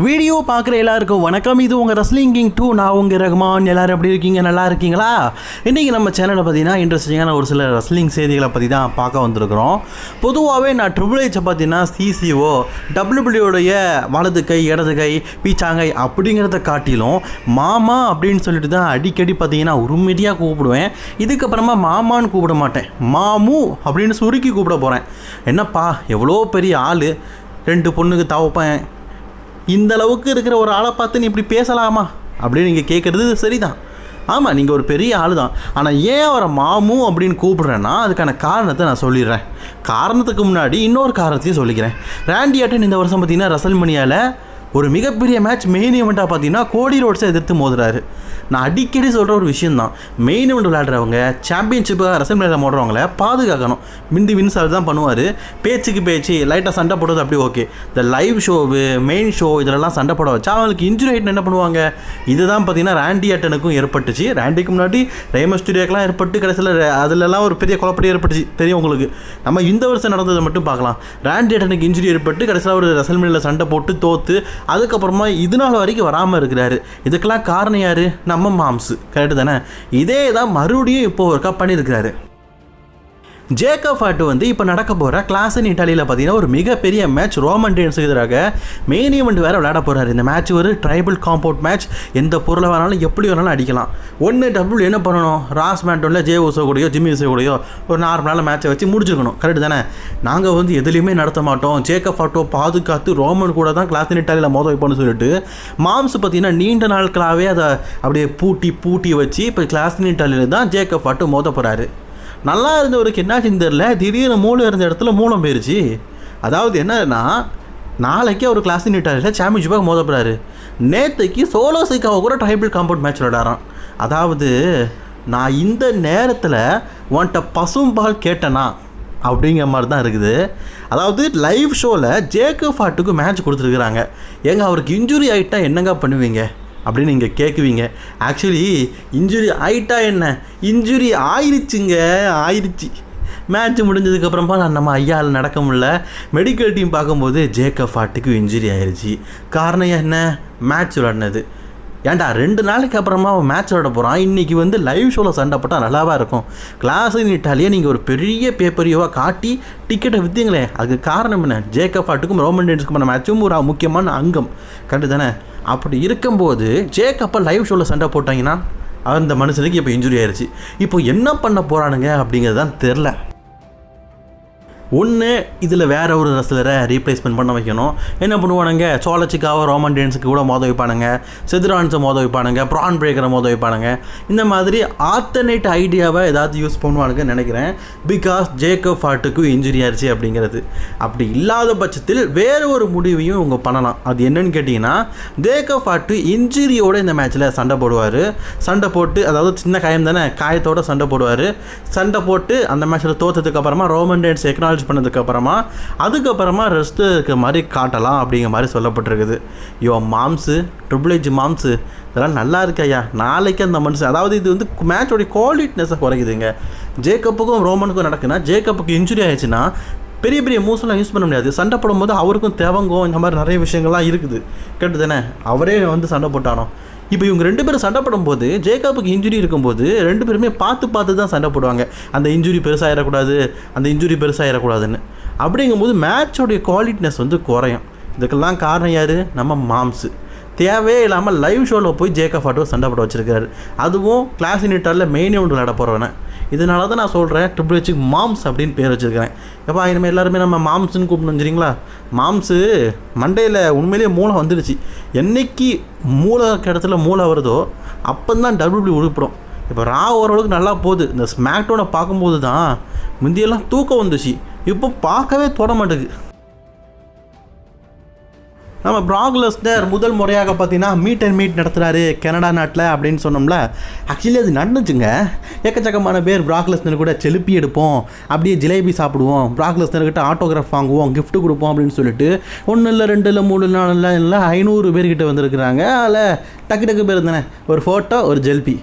Video பார்க்குற எல்லாருக்கும் வணக்கம். இது உங்கள் ரெஸ்லிங் கிங் 2. நான் உங்கள் ரஹ்மான். எல்லோரும் எப்படி இருக்கீங்க? நல்லா இருக்கீங்களா? இன்றைக்கி நம்ம சேனலில் பார்த்தீங்கன்னா இன்ட்ரெஸ்டிங்கான ஒரு சில ரெஸ்லிங் செய்திகளை பற்றி தான் பார்க்க வந்திருக்கிறோம். பொதுவாகவே நான் ட்ரிபிள் ஹெச்சை பார்த்தீங்கன்னா சிசிஓ டபிள்யூபிள்யூடைய வலது கை இடது கை பீச்சாங்கை அப்படிங்கிறத காட்டிலும் மாமா அப்படின்னு சொல்லிட்டு தான் அடிக்கடி பார்த்தீங்கன்னா உரிமையாக கூப்பிடுவேன். இதுக்கப்புறமா மாமான்னு கூப்பிட மாட்டேன், மாமு அப்படின்னு சுருக்கி கூப்பிட போகிறேன். என்னப்பா எவ்வளோ பெரிய ஆள், 2 பொண்ணுக்கு தவப்பேன், இந்த அளவுக்கு இருக்கிற ஒரு ஆளை பார்த்து நீ இப்படி பேசலாமா அப்படின்னு நீங்கள் கேட்குறது சரிதான். ஆமாம், நீங்கள் ஒரு பெரிய ஆள் தான். ஆனால் ஏன் அவரை மாமு அப்படின்னு கூப்பிட்றேன்னா அதுக்கான காரணத்தை நான் சொல்லிடுறேன். காரணத்துக்கு முன்னாடி இன்னொரு காரணத்தையும் சொல்லிக்கிறேன். ராண்டி ஆர்டன் இந்த வருஷம் பார்த்தீங்கன்னா ரெசல்மனியாவில் ஒரு மிகப்பெரிய மேட்ச் மெயின் ஈவெண்ட்டாக பார்த்தீங்கன்னா கோடி ரோட்ஸை எதிர்த்து மோதுறாரு. நான் அடிக்கடி சொல்கிற ஒரு விஷயந்தான், மெயின் ஈவெண்ட் விளையாடுறவங்க சாம்பியன்ஷிப்பாக ரெசல்மனியில் மோடுறவங்கள பாதுகாக்கணும். மிந்தி வின்சால் தான் பண்ணுவார். பேச்சுக்கு பேச்சு லைட்டாக சண்டை போடுறது அப்படி ஓகே. இந்த லைவ் ஷோவு மெயின் ஷோ இதிலெல்லாம் சண்டை போட வச்சா அவங்களுக்கு இன்ஜுரி ஆகிட்டு என்ன பண்ணுவாங்க? இதுதான் பார்த்தீங்கன்னா ராண்டி ஆர்டனுக்கும் ஏற்பட்டுச்சு. ராண்டிக்கு முன்னாடி ரேமஸ்டூரியாக்கெலாம் ஏற்பட்டு கடைசியில் அதிலெல்லாம் ஒரு பெரிய குழப்படி ஏற்பட்டுச்சு. தெரியும் உங்களுக்கு. நம்ம இந்த வருஷம் நடந்ததை மட்டும் பார்க்கலாம். ராண்டி ஆர்டனுக்கு இன்ஜுரி ஏற்பட்டு கடைசியில் ஒரு ரெசல்மனியில் சண்டை போட்டு தோற்று அதுக்கப்புறமா இது நாள் வரைக்கும் வராமல் இருக்கிறாரு. இதுக்கெல்லாம் காரணம் யார்? நம்ம மாம்ஸு. கரெக்டு தானே? இதே தான் மறுபடியும் இப்போ ஒர்க் அப் பண்ணியிருக்கிறாரு. ஜேக்கப் ஹார்ட் இப்போ நடக்க போகிற கிளாஸ் இன் இட்டாலியில் பார்த்தீங்கன்னா ஒரு மிகப்பெரிய மேட்ச் ரோமன் ரெயின்ஸுக்கு எதிராக மெயின் ஈவெண்ட் வேறு விளையாட போகிறாரு. இந்த மேட்ச் ஒரு ட்ரைபிள் காம்பவுண்ட் மேட்ச். எந்த பொருளை வேணாலும் எப்படி வேணாலும் அடிக்கலாம். ஒன்று டபுள் என்ன பண்ணணும்? ராஸ் மேண்டோனில் ஜே ஊசோ கூடயோ ஜிம்மி ஊசோ கூடயோ ஒரு நார்மலான மேட்சை வச்சு முடிச்சுக்கணும். கரெக்டு தானே? நாங்கள் எதுலேயுமே நடத்த மாட்டோம், ஜேக்கப் ஹார்ட்டோ பாதுகாத்து ரோமன் கூட தான் கிளாஸ் இன் இட்டாலியில் மோத வைப்போம்னு சொல்லிட்டு மாம்ஸ் பார்த்தீங்கன்னா நீண்ட நாட்களாகவே அதை அப்படியே பூட்டி வச்சு இப்போ கிளாஸ் இன் இட்டாலியில் தான் ஜேக்கப் ஹார்ட் மோத போகிறாரு. நல்லா இருந்தவருக்கு என்னாச்சுன்னு தெரில, திடீர்னு மூளை இருந்த இடத்துல மூலம் போயிடுச்சு. அதாவது என்னன்னா, நாளைக்கு அவர் கிளாஸ் இன் இட்டாலியில் சாம்பியன்ஷிப்பாக மோதப்படுறாரு. நேற்றுக்கு சோலோ சைக்காவை கூட ட்ரைபிள் காம்பவுண்ட் மேட்ச் விளையாடுறான். அதாவது நான் இந்த நேரத்தில் உன்கிட்ட பசும்பால் கேட்டேனா அப்படிங்கிற மாதிரி தான் இருக்குது. அதாவது லைவ் ஷோவில் ஜேக்கப் ஹார்ட்டுக்கு மேட்ச் கொடுத்துருக்குறாங்க. ஏங்க அவருக்கு இன்ஜுரி ஆகிட்டா என்னங்க பண்ணுவீங்க அப்படின்னு நீங்கள் கேட்குவீங்க. ஆக்சுவலி இன்ஜுரி ஆகிட்டா என்ன, இன்ஜுரி ஆயிடுச்சு. மேட்ச் முடிஞ்சதுக்கப்புறமா நம்ம ஐயாவில் நடக்க முடியல. மெடிக்கல் டீம் பார்க்கும்போது ஜேக்கப் ஹார்ட்டுக்கு இன்ஜுரி ஆயிடுச்சு. காரணம் என்ன? மேட்ச் விளையாடினது. ஏன்டா 2 நாளைக்கு அப்புறமா அவன் மேட்ச் விளையாட போகிறான். இன்றைக்கி லைவ் ஷோவில் சண்டை போட்டால் நல்லாவா இருக்கும்? கிளாஸ் இன் இட்டாலியை நீங்கள் ஒரு பெரிய பேப்பரியோவாக காட்டி டிக்கெட்டை விற்றீங்களே, அதுக்கு காரணம் என்ன? ஜேக்கப் ஹார்ட்டுக்கும் ரோமன் ரெயின்ஸுக்கும் மேட்சும் ஒரு முக்கியமான அங்கம். கரெக்டு தானே? அப்படி இருக்கும்போது ஜேக்கப்பை லைவ் ஷோவில் சண்டை போட்டாங்கன்னா அந்த மனுஷனுக்கு இப்போ இன்ஜுரி ஆயிடுச்சு. இப்போ என்ன பண்ண போகிறானுங்க அப்படிங்கிறது தான் தெரில. ஒன்று இதில் வேறு ஒரு ரெஸ்லரை ரீப்ளேஸ்மெண்ட் பண்ண வைக்கணும். என்ன பண்ணுவானுங்க? சோலச்சிக்காவை ரோமன் ரெயின்ஸுக்கு கூட மோத வைப்பானுங்க, செத்ரான்ஸை மோத வைப்பானுங்க, ப்ரான் பிரேக்கரை மோத வைப்பானுங்க. இந்த மாதிரி ஆல்டர்னேட் ஐடியாவை ஏதாவது யூஸ் பண்ணுவானுங்கன்னு நினைக்கிறேன். பிகாஸ் ஜேக்கப் ஹார்ட்டுக்கு இன்ஜுரி ஆயிடுச்சு அப்படிங்கிறது. அப்படி இல்லாத பட்சத்தில் வேறு ஒரு முடிவையும் இவங்க பண்ணலாம். அது என்னன்னு கேட்டிங்கன்னா, ஜேக்கப் ஹார்ட்டு இன்ஜுரியோடு இந்த மேட்ச்சில் சண்டை போடுவார். சண்டை போட்டு, அதாவது சின்ன காயம் தானே, காயத்தோடு சண்டை போடுவார். சண்டை போட்டு அந்த மேட்ச்சில் தோற்றதுக்கப்புறமா ரோமன் ரெயின்ஸ் எக்னாலஜ் பண்ணதுக்கப்புறமா அதுக்கப்புறமா ரெஸ்ட்டு இருக்க மாதிரி காட்டலாம் அப்படிங்கிற மாதிரி சொல்லப்பட்டிருக்குது. மாம்ஸு, ட்ரிபிள் ஹெச் மாம்ஸு, இதெல்லாம் நல்லா இருக்கையா? நாளைக்கு அந்த மனுஷன், அதாவது இது மேட்சோடைய குவாலிட்டினஸை குறைக்குதுங்க. ஜேக்கப்புக்கும் ரோமனுக்கும் நடக்குன்னா, ஜேக்கப்புக்கு இன்ஜுரி ஆயிடுச்சுன்னா பெரிய பெரிய மூவ்ஸ்லாம் யூஸ் பண்ண முடியாது. சண்டை போடும்போது அவருக்கும் தேவங்கும் இந்த மாதிரி நிறைய விஷயங்கள்லாம் இருக்குது. கேட்டு தானே அவரே சண்டை போட்டானோ. இப்போ இவங்க 2 பேரும் சண்டை போடும்போது ஜேக்கப்புக்கு இன்ஜுரி இருக்கும்போது 2 பேருமே பார்த்து தான் சண்டை போடுவாங்க. அந்த இன்ஜுரி பெருசாகிடக்கூடாதுன்னு. அப்படிங்கும்போது மேட்சோடைய குவாலிட்டினஸ் குறையும். இதுக்கெல்லாம் காரணம் யார்? நம்ம மாம்ஸு. தேவையே இல்லாமல் லைவ் ஷோவில் போய் ஜேக்கப் ஹார்ட்டோ சண்டை போட வச்சுருக்காரு. அதுவும் கிளாஸ் இன் இட்டாலியில் மெயின் ஈவெண்ட் விளையாட போகிறவனே. இதனால தான் நான் சொல்கிறேன், ட்ரிபிள் ஹெச்சுக்கு மாம்ஸ் அப்படின்னு பேர் வச்சுருக்கிறேன். எப்போ இனிமேல் எல்லாருமே நம்ம மாம்ஸுன்னு கூப்பிட்டு வந்துச்சிங்களா? மாம்ஸு மண்டையில் உண்மையிலேயே மூளை வந்துடுச்சு. என்றைக்கு மூளை இடத்துல மூளை வருதோ அப்போ தான் டபிள்யூபிள்யூ உருப்பிடும். இப்போ ரா ஓரளவுக்கு நல்லா போகுது. இந்த ஸ்மாக்டவுனை பார்க்கும்போது தான் முந்தியெல்லாம் தூக்கம் வந்துச்சு, இப்போ பார்க்கவே தோட மாட்டேங்குது. நம்ம பிராக் லெஸ்னர் முதல் முறையாக பார்த்தீங்கன்னா மீட் அண்ட் மீட் நடத்துகிறாரு கனடா நாட்டில் அப்படின்னு சொன்னோம்ல. ஆக்சுவலி அது நடந்துச்சுங்க. எக்கச்சக்கமான பேர் பிராக் லெஸ்னர் கூட செலுப்பி எடுப்போம், அப்படியே ஜிலேபி சாப்பிடுவோம், பிராக் லெஸ்னர்கிட்ட ஆட்டோகிராஃப் வாங்குவோம், கிஃப்ட் கொடுப்போம் அப்படின்னு சொல்லிட்டு 1 இல்லை 2 இல்லை 3 4 இல்லை 500 பேர்கிட்ட வந்திருக்கிறாங்க. அதில் டக்கு பேர் தானே, ஒரு ஃபோட்டோ ஒரு ஜெல்பி.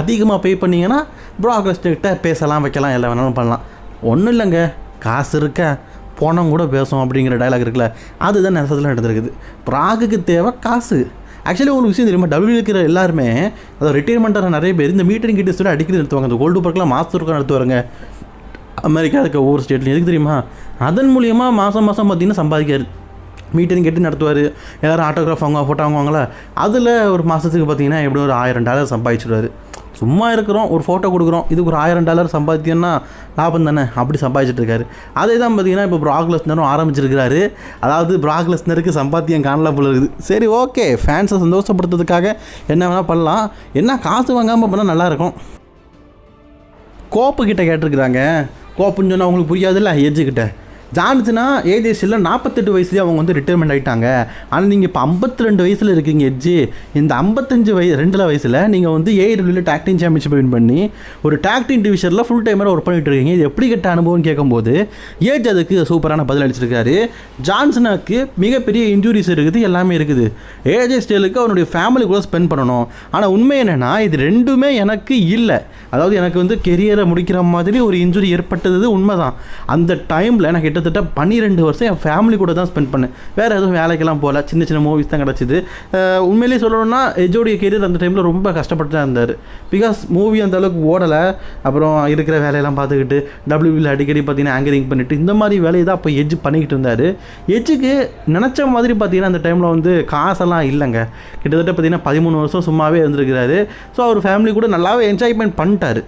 அதிகமாக பே பண்ணிங்கன்னா பிராக் லெஸ்னர்கிட்ட பேசலாம், வைக்கலாம், எல்லாம் வேணாலும் பண்ணலாம். ஒன்றும் இல்லைங்க, காசு இருக்க பணம் கூட பேசும் அப்படிங்கிற டைலாக் இருக்குல்ல, அதுதான் நேரத்தில் நடந்திருக்குது. பிராகுக்கு தேவை காசு. ஆக்சுவலி உங்களுக்கு விஷயம் தெரியுமா, டபிள்யூ இருக்கிற எல்லாருமே அதாவது ரிட்டைர்மெண்ட்டான நிறைய பேர் இந்த மீட்டிங் கிட்ட சொல்லி அடிக்கடி நடத்துவாங்க. அந்த கோல்டு பார்க்கெலாம் மாதத்துக்கு நடத்துவாங்க அமெரிக்கா இருக்க ஒவ்வொரு ஸ்டேட்லையும். எதுக்கு தெரியுமா, அதன் மூலியமாக மாதம் பார்த்திங்கன்னா சம்பாதிக்காரு. மீட்டிங் கேட்டு நடத்துவார். எல்லோரும் ஆட்டோகிராஃப் ஃபோட்டோ வாங்குவாங்களே, அதில் ஒரு மாதத்துக்கு பார்த்திங்கன்னா எப்படி ஒரு $1000 சம்பாதிச்சிடுவார். சும்மா இருக்கிறோம், ஒரு ஃபோட்டோ கொடுக்குறோம், இதுக்கு ஒரு $1000 சம்பாதித்தோன்னா லாபம் தானே, அப்படி சம்பாதிச்சிட்ருக்காரு. அதே தான் பார்த்திங்கன்னா இப்போ ப்ராக் லெஸ்னரும் ஆரம்பிச்சிருக்கிறாரு. அதாவது ப்ராக் லெஸ்னருக்கு சம்பாத்தியம் காணலாம் போல இருக்குது. சரி, ஓகே, ஃபேன்ஸை சந்தோஷப்படுத்துறதுக்காக என்ன வேணால் பண்ணலாம். என்ன காசு வாங்காமல் பண்ணால் நல்லாயிருக்கும். கோப்பு கிட்ட கேட்டிருக்கிறாங்க. கோப்புன்னு சொன்னால் அவங்களுக்கு புரியாதுல்ல, எஜ்ஜுக்கிட்ட. ஜான்சனா ஏஜே ஸ்டில்ல 48 வயசுலேயே அவங்க வந்து ரிட்டைர்மெண்ட் ஆகிட்டாங்க. ஆனால் நீங்கள் இப்போ 52 வயசில் இருக்கீங்க எஜ்ஜு. இந்த 55 வயசில் நீங்கள் வந்து ஏடபிள்யூவில் டாக் டீம் சாம்பியன்ஷிப் வின் பண்ணி ஒரு டாக் டீம் டிவிஷனில் ஃபுல் டைமராக ஒர்க் பண்ணிட்டு இருக்கீங்க. இது எப்படி கெட்ட அனுபவம்னு கேட்கும்போது ஏஜ் அதுக்கு சூப்பரான பதில் அளிச்சிருக்காரு. ஜான்சனாக்கு மிகப்பெரிய இன்ஜுரிஸ் இருக்குது, எல்லாமே இருக்குது. ஏஜே ஸ்டைலுக்கு அவனுடைய ஃபேமிலி கூட ஸ்பெண்ட் பண்ணணும். ஆனால் உண்மை என்னென்னா இது ரெண்டுமே எனக்கு இல்லை. அதாவது எனக்கு வந்து கெரியரை முடிக்கிற மாதிரி ஒரு இன்ஜுரி ஏற்பட்டது உண்மைதான். அந்த டைமில் எனக்கு கிட்டத்தட்ட 12 வருஷம் என் ஃபேமிலி கூட தான் ஸ்பெண்ட் பண்ணேன். வேறு எதுவும் வேலைக்கெல்லாம் போகல, சின்ன மூவிஸ் தான் கிடச்சிது. உண்மையிலேயே சொல்லணும்னா எஜ்ஜோடைய கெரியர் அந்த டைமில் ரொம்ப கஷ்டப்பட்டு தான் இருந்தார். பிகாஸ் மூவி அந்த அளவுக்கு ஓடலை. அப்புறம் இருக்கிற வேலையெல்லாம் பார்த்துக்கிட்டு டபிள்யூபியில் அடிக்கடி பார்த்தீங்கன்னா ஆங்கரிங் பண்ணிவிட்டு இந்த மாதிரி வேலையை தான் அப்போ எஜ்ஜு பண்ணிக்கிட்டு இருந்தார். எஜ்ஜுக்கு நினச்ச மாதிரி பார்த்தீங்கன்னா அந்த டைமில் வந்து காசெல்லாம் இல்லைங்க. கிட்டத்தட்ட பார்த்தீங்கன்னா 13 வருஷம் சும்மாவே இருந்திருக்கிறாரு. ஸோ அவர் ஃபேமிலி கூட நல்லாவே என்ஜாய்மெண்ட் பண்ணிட்டார்.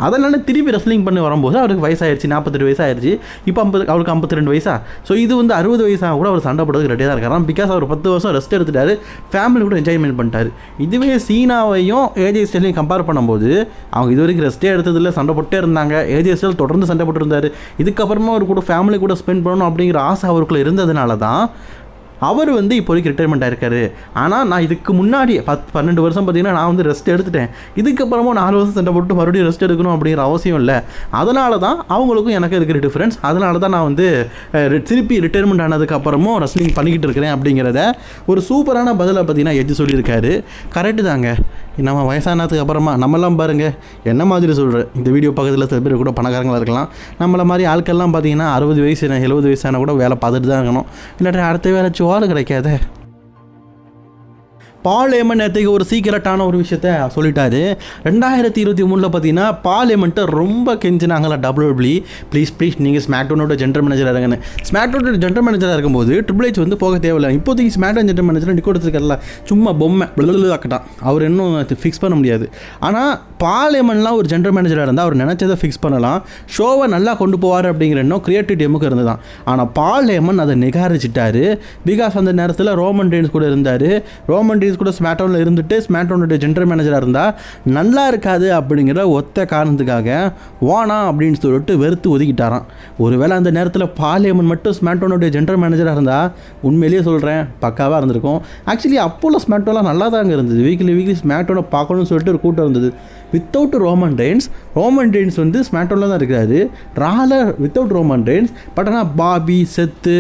அதனால் திருப்பி ரெஸ்லிங் பண்ணி வரும்போது அவருக்கு வயசாகிடுச்சு, 48 வயசாகிடுச்சு. இப்போ அவருக்கு 52 வயசா. ஸோ இது வந்து 60 வயசாக கூட அவர் சண்டை போடுறதுக்கு ரெடியாக தான் இருக்காராம். பிகாஸ் அவர் 10 வருஷம் ரெஸ்ட் எடுத்துட்டாரு, ஃபேமிலி கூட என்ஜாய்மெண்ட் பண்ணிட்டார். இதுவே சீனாவையும் ஏஜே ஸ்டைலையும் கம்பேர் பண்ணும்போது அவங்க இது வரைக்கும் ரெஸ்ட்டே எடுத்ததில்லை, சண்டை போட்டே இருந்தாங்க. ஏஜே ஸ்டைல் தொடர்ந்து சண்டை போட்டுருந்தார். இதுக்கப்புறமா அவர் கூட ஃபேமிலி கூட ஸ்பெண்ட் பண்ணணும் அப்படிங்கிற ஆசை அவருக்குள்ளே இருந்ததுனால தான் அவர் வந்து இப்போதைக்கு ரிட்டைர்மெண்ட் ஆகிருக்காரு. ஆனால் நான் இதுக்கு முன்னாடி 12 வருஷம் பார்த்தீங்கன்னா நான் வந்து ரெஸ்ட் எடுத்துட்டேன். இதுக்கப்புறமா 4 வருஷம் சண்டை போட்டு மறுபடியும் ரெஸ்ட் எடுக்கணும் அப்படிங்கிற அவசியம் இல்லை. அதனால தான் அவங்களுக்கும் எனக்கு இருக்கிற டிஃப்ரென்ஸ். அதனால தான் நான் வந்து திருப்பி ரிட்டைர்மெண்ட் ஆனதுக்கப்புறமும் ரெஸ்லிங் பண்ணிக்கிட்டு இருக்கிறேன் அப்படிங்கிறத ஒரு சூப்பரான பதிலை பார்த்தீங்கன்னா எஜ்ஜு சொல்லியிருக்காரு. கரெக்டு தாங்க. நம்ம வயசானதுக்கு அப்புறமா நம்மலாம் பாருங்கள் என்ன மாதிரி சொல்கிறேன். இந்த வீடியோ பக்கத்தில் சில பேர் கூட பணக்காரங்களாக இருக்கலாம். நம்மளை மாதிரி ஆட்கள்லாம் பார்த்தீங்கன்னா 60 வயசு 70 வயசான கூட வேலை பார்த்துட்டு தான் இருக்கணும். இல்லாட்டி அடுத்த வேலை சோறு கிடைக்காது. பால் ஏமன் நேற்றுக்கு ஒரு சீக்கிரட்டான ஒரு விஷயத்த சொல்லிட்டாரு. 2023 பார்த்தீங்கன்னா பால் ஏமன்ட்டு ரொம்ப கெஞ்சினாங்களா டபிள்யூடபிள்யூ, ப்ளீஸ் நீங்கள் ஸ்மாக்டவுனோட ஜென்ரல் மேனேஜராக இருங்கன்னு. ஸ்மாக்டவுனோட ஜென்ரல் மேனேஜராக இருக்கும்போது ட்ரிபிள் எச் வந்து போக தேவையில்லை. இப்போதைக்கு ஸ்மாக்டவுன் ஜென்ரல் மேனேஜர் நிக்கோ எடுத்துருக்கல, சும்மா பொம்மை ஆக்கட்டான், அவர் இன்னும் ஃபிக்ஸ் பண்ண முடியாது. ஆனால் பால் ஏமன்லாம் ஒரு ஜென்ரல் மேனேஜராக இருந்தால் அவர் நினச்சதை ஃபிக்ஸ் பண்ணலாம், ஷோவை நல்லா கொண்டு போவார் அப்படிங்கிற எண்ணம் கிரியேட்டிவ் டீமுக்கு இருந்து தான். ஆனால் பால் ஏமன் அதை நிகாரிச்சிட்டாரு. பிகாஸ் அந்த நேரத்தில் ரோமன் ரெயின்ஸ் கூட இருந்தார். ரோமன் ரெயின்ஸ் கூட ஸ்மாக்டவுனில் இருந்துட்டு ஸ்மாக்டவுனுடைய ஜென்ரல் மேனேஜராக இருந்தால் நல்லா இருக்காது அப்படிங்கிற ஒத்த காரணத்துக்காக வானா அப்படின்னு சொல்லிட்டு வெறுத்து ஒதுக்கிட்டாராம். ஒருவேளை அந்த நேரத்தில் பால் ஏமன் மட்டும் ஸ்மாக்டவுனுடைய ஜென்ரல் மேனேஜராக இருந்தால் உண்மையிலேயே சொல்கிறேன் பக்காவாக இருந்திருக்கும். ஆக்சுவலி அப்போல்லாம் ஸ்மாக்டவுன்லாம் நல்லா தாங்க இருந்தது. வீக்லி ஸ்மாக்டவுனை பார்க்கணும்னு சொல்லிட்டு ஒரு கூட்டம் இருந்தது. வித்தவுட் ரோமன் ரெயின்ஸ் வந்து ஸ்மாக்டவுனில் தான் இருக்காது. ராலர் வித்தவுட் ரோமன் ரெயின்ஸ். பட் ஆனால் பாபி செத்து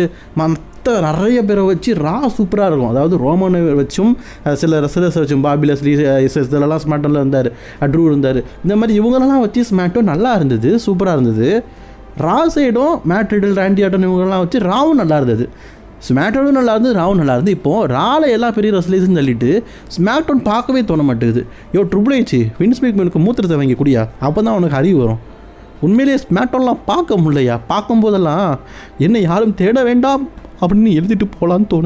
நிறைய பேரை வச்சு சூப்பராக இருக்கும். அதாவது ரோமனை வச்சும் சில ரெஸ்லர்ஸ் வச்சும் பாபி லெஸ்லி இதெல்லாம் ஸ்மாக்டவுனில் இருந்தார், ட்ரூ இருந்தார். இந்த மாதிரி இவங்களெல்லாம் வச்சு ஸ்மாக்டவுன் நல்லா இருந்தது, சூப்பராக இருந்தது. ரா சைடும் மேட் ரிடில், ராண்டி ஆர்டன் இவங்கெல்லாம் வச்சு ராவும் நல்லா இருந்தது. ஸ்மாக்டவுனும் நல்லா இருந்து, ராவும் நல்லா இருந்து. இப்போது ராவில் எல்லா பெரிய ரெஸ்லர்ஸும் தள்ளிட்டு ஸ்மாக்டவுன் பார்க்கவே தோண மாட்டேங்குது. ட்ரிபிள் எச் வின்ஸ் மேக்மேனுக்கு மூத்திரத்தை வாங்கி குடியா, அப்போ தான் அவனுக்கு அறிவு வரும். உண்மையிலேயே ஸ்மாக்டவுன்லாம் பார்க்க முடியலையா, பார்க்கும்போதெல்லாம் என்னை யாரும் தேட வேண்டாம் அப்படின்னு எழுதிட்டு போகலான்னு தோணுது.